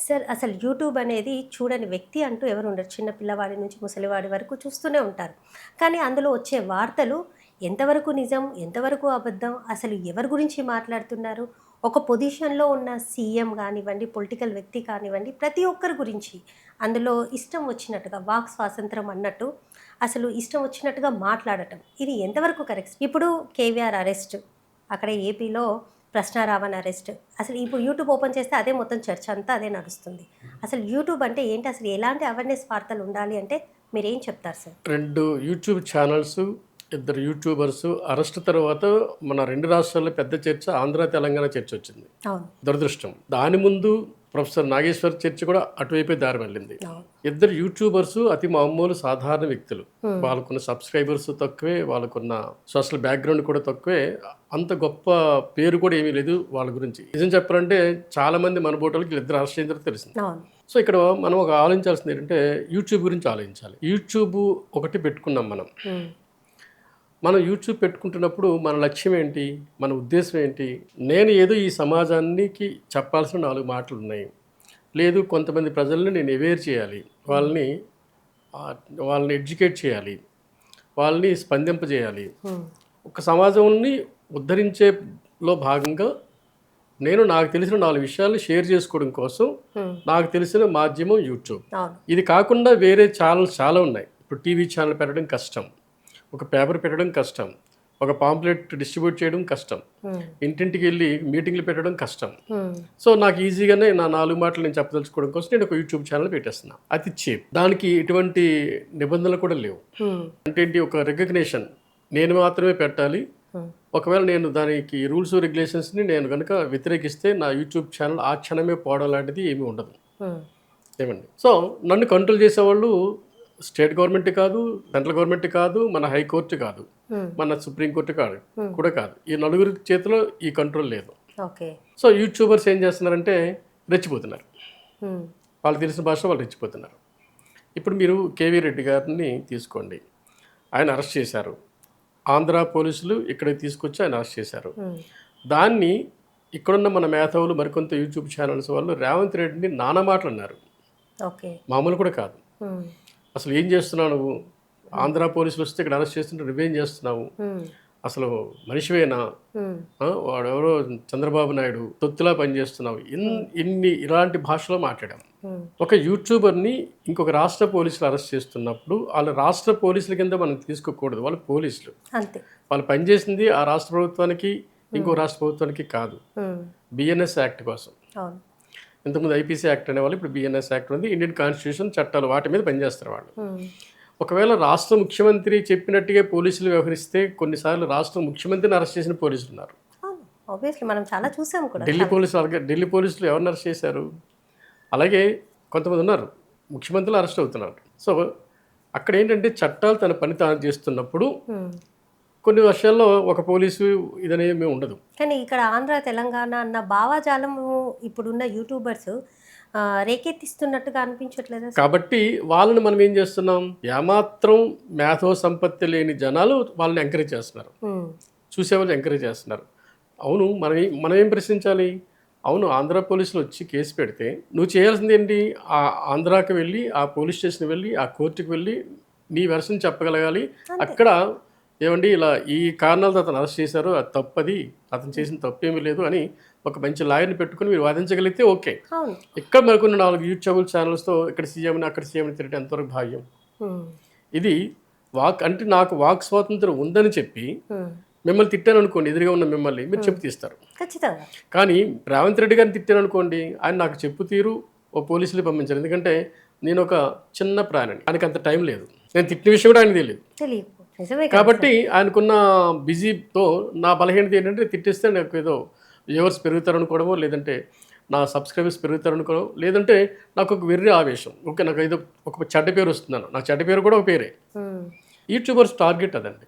Sir అసలు YouTube అనేది చూడని వ్యక్తి అంటూ ఎవరు ఉండరు. చిన్న పిల్లవాడి నుంచి ముసలివాడి వరకు చూస్తూనే ఉంటారు. కానీ అందులో వచ్చే వార్తలు ఎంతవరకు నిజం, ఎంతవరకు అబద్ధం, అసలు ఎవరి గురించి మాట్లాడుతున్నారు, ఒక పొజిషన్‌లో ఉన్న సీఎం గానివ్వండి, పొలిటికల్ వ్యక్తి కానివ్వండి, ప్రతి ఒక్కరి గురించి అందులో ఇష్టం వచ్చినట్టుగా వాక్ స్వాతంత్రం అన్నట్టు అసలు ఇష్టం వచ్చినట్టుగా మాట్లాడటం. ఇది ఎంతవరకు కరెక్ట్? ఇప్పుడు కేవీఆర్ అరెస్ట్, అక్కడ ఏపీలో ప్రశ్నారావణ్ అరెస్ట్. అసలు ఇప్పుడు యూట్యూబ్ ఓపెన్ చేస్తే అదే మొత్తం చర్చ అంతా అదే నడుస్తుంది. అసలు యూట్యూబ్ అంటే ఏంటి? అసలు ఎలాంటి అవేర్‌నెస్ వార్తలు ఉండాలి అంటే మీరేం చెప్తారు సార్? 2 యూట్యూబ్ ఛానల్స్, ఇద్దరు యూట్యూబర్స్ అరెస్ట్ తర్వాత మన 2 రాష్ట్రాల్లో పెద్ద చర్చ ఆంధ్ర, తెలంగాణ చర్చ వచ్చింది. అవును. దురదృష్టం. దాని ముందు ప్రొఫెసర్ నాగేశ్వర్ చర్చ కూడా అటువైపే దారి వెళ్ళింది. అవును. ఇద్దరు యూట్యూబర్స్ అతి మామూలు సాధారణ వ్యక్తులు. వాళ్ళకున్న సబ్స్క్రైబర్స్ తక్కువే, వాళ్ళకున్న సోషల్ బ్యాక్గ్రౌండ్ కూడా తక్కువే. అంత గొప్ప పేరు కూడా ఏమీ లేదు వాళ్ళ గురించి. నిజం చెప్పాలంటే చాలా మంది మన బోటోళ్ళకి వీళ్ళిద్దరు అరెస్ట్ అయిన తర్వాత తెలిసింది. అవును. సో ఇక్కడ మనం ఒక ఆలోచించాల్సింది ఏంటంటే యూట్యూబ్ గురించి ఆలోచించాలి. యూట్యూబ్ ఒకటి పెట్టుకున్నాం మనం. మనం యూట్యూబ్ పెట్టుకుంటున్నప్పుడు మన లక్ష్యం ఏంటి, మన ఉద్దేశం ఏంటి? నేను ఏదో ఈ సమాజానికి చెప్పాల్సిన 4 మాటలు ఉన్నాయి. లేదు కొంతమంది ప్రజల్ని నేను అవేర్ చేయాలి, వాళ్ళని ఎడ్యుకేట్ చేయాలి, వాళ్ళని స్పందింపజేయాలి. ఒక సమాజంని ఉద్ధరించేలో భాగంగా నేను నాకు తెలిసిన 4 విషయాలు షేర్ చేసుకోవడం కోసం నాకు తెలిసిన మాధ్యమం యూట్యూబ్. ఇది కాకుండా వేరే ఛానల్స్ చాలా ఉన్నాయి. ఇప్పుడు టీవీ ఛానల్ పెట్టడం కష్టం, ఒక పేపర్ పెట్టడం కష్టం, ఒక పాంప్లెట్ డిస్ట్రిబ్యూట్ చేయడం కష్టం, ఇంటింటికి వెళ్ళి మీటింగ్లు పెట్టడం కష్టం. సో నాకు ఈజీగానే నా 4 మాటలు నేను చెప్పదలుచుకోవడం కోసం నేను ఒక యూట్యూబ్ ఛానల్ పెట్టేస్తున్నాను. అతి చీప్, దానికి ఎటువంటి నిబంధనలు కూడా లేవు. అంటే ఏంటి, ఒక రికగ్నేషన్ నేను మాత్రమే పెట్టాలి. ఒకవేళ నేను దానికి రూల్స్ రెగ్యులేషన్స్ని నేను కనుక వ్యతిరేకిస్తే నా యూట్యూబ్ ఛానల్ ఆ క్షణమే పోవడం లాంటిది ఏమీ ఉండదు. ఏమండి, సో నన్ను కంట్రోల్ చేసేవాళ్ళు స్టేట్ గవర్నమెంట్ కాదు, సెంట్రల్ గవర్నమెంట్ కాదు, మన హైకోర్టు కాదు, మన సుప్రీంకోర్టు కాదు కూడా కాదు. ఈ 4 చేతిలో ఈ కంట్రోల్ లేదు. సో యూట్యూబర్స్ ఏం చేస్తున్నారంటే రెచ్చిపోతున్నారు. వాళ్ళు తెలిసిన భాష వాళ్ళు రెచ్చిపోతున్నారు. ఇప్పుడు మీరు కేవీ రెడ్డి గారిని తీసుకోండి. ఆయన అరెస్ట్ చేశారు. ఆంధ్ర పోలీసులు ఇక్కడికి తీసుకొచ్చి ఆయన అరెస్ట్ చేశారు. దాన్ని ఇక్కడున్న మన మేధావులు మరికొంత యూట్యూబ్ ఛానల్స్ వాళ్ళు రేవంత్ రెడ్డిని నానా మాటలు అన్నారు. మామూలు కూడా కాదు. అసలు ఏం చేస్తున్నావు నువ్వు? ఆంధ్ర పోలీసులు వస్తే ఇక్కడ అరెస్ట్ చేస్తుంటే నువ్వేం చేస్తున్నావు? అసలు మనిషివేనా? వాడెవరో చంద్రబాబు నాయుడు తొత్తులా పనిచేస్తున్నావు. ఇలాంటి భాషలో మాట్లాడాం. ఒక యూట్యూబర్ని ఇంకొక రాష్ట్ర పోలీసులు అరెస్ట్ చేస్తున్నప్పుడు వాళ్ళ రాష్ట్ర పోలీసుల కింద మనం తీసుకోకూడదు. వాళ్ళు పోలీసులు, వాళ్ళు పనిచేసింది ఆ రాష్ట్ర ప్రభుత్వానికి ఇంకో రాష్ట్ర ప్రభుత్వానికి కాదు. బిఎన్ఎస్ యాక్ట్ కోసం. ఇంతకుముందు ఐపీసీ యాక్ట్ అనేవాళ్ళు, ఇప్పుడు బిఎన్ఎస్ యాక్ట్ ఉంది. ఇండియన్ కాన్స్టిట్యూషన్ చట్టాలు వాటి మీద పనిచేస్తారు వాళ్ళు. ఒకవేళ రాష్ట్ర ముఖ్యమంత్రి చెప్పినట్టుగా పోలీసులు వ్యవహరిస్తే కొన్నిసార్లు రాష్ట్ర ముఖ్యమంత్రిని అరెస్ట్ చేసిన పోలీసులు ఉన్నారు. మనం చాలా చూసాం కూడా. ఢిల్లీ పోలీసులు ఎవరిని అరెస్ట్ చేశారు? అలాగే కొంతమంది ఉన్నారు ముఖ్యమంత్రులు అరెస్ట్ అవుతున్నారు. సో అక్కడ ఏంటంటే చట్టాలు తన పని తాను చేస్తున్నప్పుడు కొన్ని విషయాల్లో ఒక పోలీసు ఇదనేమి ఉండదు. కానీ ఇక్కడ ఆంధ్ర తెలంగాణ అన్న భావాజాలము ఇప్పుడున్న యూట్యూబర్స్ రేకెత్తిస్తున్నట్టుగా అనిపించట్లేదు. కాబట్టి వాళ్ళని మనం ఏం చేస్తున్నాం, ఏమాత్రం మేధో సంపత్తి లేని జనాలు వాళ్ళని ఎంకరేజ్ చేస్తున్నారు, చూసేవాళ్ళు ఎంకరేజ్ చేస్తున్నారు. అవును, మనం ఏం ప్రశ్నించాలి? అవును, ఆంధ్ర పోలీసులు వచ్చి కేసు పెడితే నువ్వు చేయాల్సింది ఏంటి? ఆ ఆంధ్రాకి వెళ్ళి, ఆ పోలీస్ స్టేషన్కి వెళ్ళి, ఆ కోర్టుకి వెళ్ళి నీ వెర్షన్ చెప్పగలగాలి. అక్కడ ఏమండి ఇలా ఈ కారణాలతో అతను అరెస్ట్ చేశారు, అది తప్పది, అతను చేసిన తప్పేమీ లేదు అని ఒక మంచి లాయర్ని పెట్టుకుని మీరు వాదించగలిగితే ఓకే. ఇక్కడ మరికొన్ని 4 యూట్యూబ్ ఛానల్స్తో ఇక్కడ సీఎంని అక్కడ సీఎంని తిరగడం ఎంతవరకు భాగ్యం? ఇది అంటే నాకు వాక్ స్వాతంత్రం ఉందని చెప్పి మిమ్మల్ని తిట్టాను అనుకోండి, ఎదురుగా ఉన్న మిమ్మల్ని మీరు చెప్పు తీస్తారు. కానీ రేవంత్ రెడ్డి గారిని తిట్టాను అనుకోండి, ఆయన నాకు చెప్పు తీరు ఓ పోలీసులు పంపించారు. ఎందుకంటే నేను ఒక చిన్న ప్రాణిని, ఆయనకి అంత టైం లేదు. నేను తిట్టిన విషయం కూడా ఆయనకు తెలియదు. కాబట్టి ఆయనకున్న బిజీతో నా బలహీనత ఏంటంటే తిట్టేస్తే నాకు ఏదో వ్యూవర్స్ పెరుగుతారనుకోవడమో, లేదంటే నా సబ్స్క్రైబర్స్ పెరుగుతారనుకోవడం, లేదంటే నాకు ఒక వెర్రి ఆవేశం. ఓకే, నాకు ఏదో ఒక చెడ్డ పేరు వస్తున్నాను, నా చెడ్డ పేరు కూడా ఒక పేరే. యూట్యూబర్స్ టార్గెట్ అదండి.